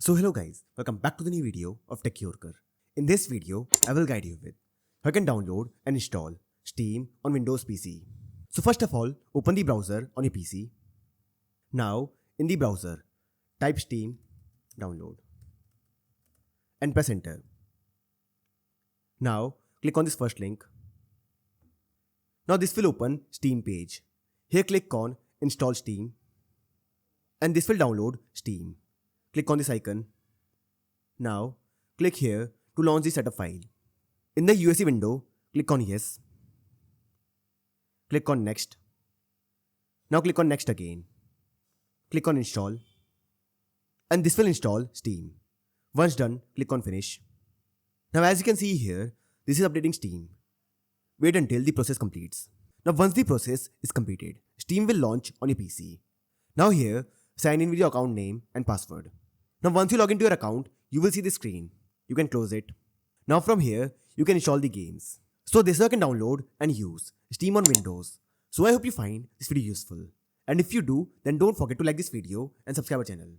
So hello guys, welcome back to the new video of Tech Yorker. In this video, I will guide you with how you can download and install Steam on Windows PC. So first of all, open the browser on your PC. Now, in the browser, type Steam download and press enter. Now, click on this first link. Now this will open Steam page. Here click on install Steam and this will download Steam. Click on this icon. Now, click here to launch the setup file. In the USC window, click on yes. Click on next. Now click on next again. Click on install. And this will install Steam. Once done, click on finish. Now as you can see here, this is updating Steam. Wait until the process completes. Now once the process is completed, Steam will launch on your PC. Now here, sign in with your account name and password. Now once you log into your account, you will see the screen. You can close it. Now from here, you can install the games. So this way you can download and use Steam on Windows. So I hope you find this video useful. And if you do, then don't forget to like this video and subscribe our channel.